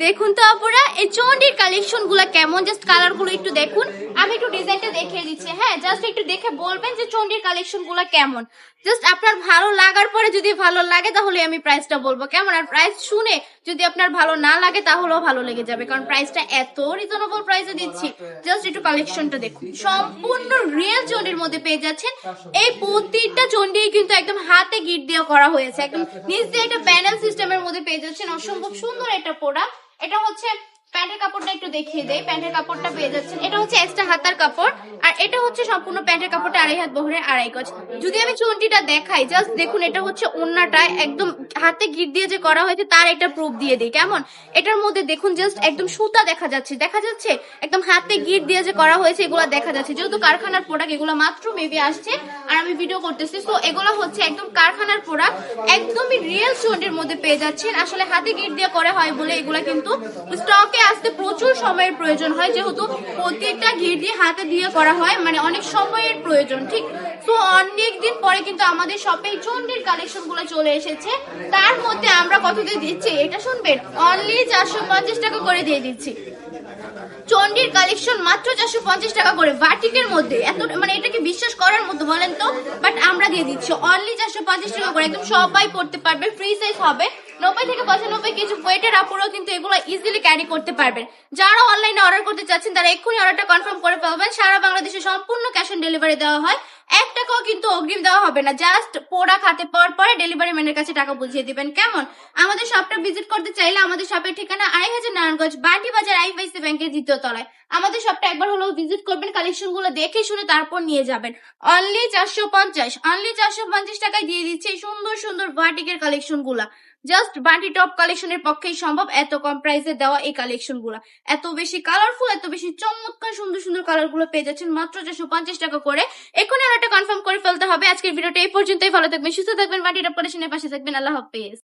দেখুন তো আপুরা এই চন্ডির কালেকশন গুলা কেমন, জাস্ট কালার গুলো একটু দেখুন। আমি একটু ডিজাইনটা দেখিয়ে দিচ্ছি, হ্যাঁ জাস্ট একটু দেখে বলবেন যে চন্ডির কালেকশন গুলা কেমন। জাস্ট আপনার ভালো লাগার পরে যদি ভালো লাগে তাহলে আমি প্রাইসটা বলবো কেমন, আর প্রাইস শুনে যদি আপনার ভালো না লাগে তাহলেও ভালো লেগে যাবে, কারণ প্রাইসটা এত রিজনেবল প্রাইসে দিচ্ছি। জাস্ট একটু কালেকশনটা দেখুন, সম্পূর্ণ রিয়েল চন্ডির মধ্যে পেয়ে যাচ্ছেন। এই প্রতিটা চন্ডি কিন্তু একদম হাতে গিট দিয়ে করা হয়েছে, একদম নিচ দিয়ে একটা প্যানেল সিস্টেমের মধ্যে পেয়ে যাচ্ছেন। অসম্ভব সুন্দর একটা প্রোডাক্ট। এটা হচ্ছে প্যান্টের কাপড়টা একটু দেখিয়ে দেয়, প্যান্টের কাপড়টা পেয়ে যাচ্ছেন। এটা হচ্ছে এক্সট্রা হাতার কাপড়, আর এটা হচ্ছে সম্পূর্ণ প্যান্টের কাপড়টা 2.5 হাত বহরের 2.5 গজ। যদি আমি চুনটিটা দেখাই, জাস্ট দেখুন, এটা হচ্ছে ওন্নাটা একদম হাতে গিট দিয়ে যে করা হয়েছে তার একটা প্রুফ দিয়ে দিই কেমন। এটার মধ্যে দেখুন জাস্ট একদম সুতা দেখা যাচ্ছে একদম হাতে গিট দিয়ে যে করা হয়েছে এগুলো দেখা যাচ্ছে। যেহেতু কারখানার প্রোডাক্ট, এগুলো মাত্র মেবি আসছে আর আমি ভিডিও করতেছি, তো এগুলো হচ্ছে একদম কারখানার প্রোডাক্ট, একদমই রিয়েল চুনটির মধ্যে পেয়ে যাচ্ছেন। আসলে হাতে গিট দিয়ে করা হয় বলে এগুলা কিন্তু স্টকে আসতে প্রচুর সময়ের প্রয়োজন হয়, যেহেতু প্রত্যেকটা ঘির দিয়ে হাতে দিয়ে করা হয়, মানে অনেক সময়ের প্রয়োজন, ঠিক। তো অনেক দিন পরে কিন্তু আমাদের শপে চন্ডির কালেকশন গুলো চলে এসেছে। তার মধ্যে আমরা কত দিয়ে দিচ্ছি এটা শুনবেন, অনলি 450 টাকা করে দিয়ে দিচ্ছি। চন্ডির কালেকশন মাত্র 450 টাকা করে বাটিকের মধ্যে, এত মানে এটা কি বিশ্বাস করার মতো বলেন তো? বাট আমরা দিয়ে দিচ্ছি অনলি 450 টাকা করে, একদম সবাই পড়তে পারবে, ফ্রি সাইজ হবে। 90 থেকে 95 কেজি ওয়েটের আপুরাও কিন্তু এগুলো ইজিলি ক্যারি করতে পারবেন। যারা অনলাইনে অর্ডার করতে চাচ্ছেন তারা এক্ষুনি অর্ডারটা কনফার্ম করে ফেলবেন। সারা বাংলাদেশে সম্পূর্ণ ক্যাশ অন ডেলিভারি দেওয়া হয়, 1 টাকাও কিন্তু অগ্রিম দেওয়া হবে না। জাস্ট প্রোডাক্ট হাতে পাওয়ার পরে ডেলিভারি ম্যানের কাছে টাকা বুঝিয়ে দিবেন কেমন। আমাদের শপটা ভিজিট করতে চাইলে আমাদের শপের ঠিকানা 2500 নারায়ণগঞ্জ বান্টি বাজার আইএফআইসি ব্যাংকের 2য় তলায়। আমাদের শপটা একবার হলেও ভিজিট করবেন, কালেকশন গুলো দেখে শুনে তারপর নিয়ে যাবেন। অনলি 450 টাকায় দিয়ে দিচ্ছে এই সুন্দর সুন্দর বাটিকের কালেকশন গুলা। জাস্ট বান্টি টপ কালেকশনের পক্ষেই সম্ভব এত কম প্রাইসে দেওয়া এই কালেকশন গুলা। এত বেশি কালারফুল, এত বেশি চমৎকার সুন্দর সুন্দর কালার গুলো পেয়ে যাচ্ছেন মাত্র 450 টাকা করে। এখনই অর্ডারটা কনফার্ম করে ফেলতে হবে। আজকের ভিডিওটা এই পর্যন্তই। ভালো থাকবেন, সুস্থ থাকবেন, বান্টি টপ কালেকশনের পাশে থাকবেন। আল্লাহ হাফেজ।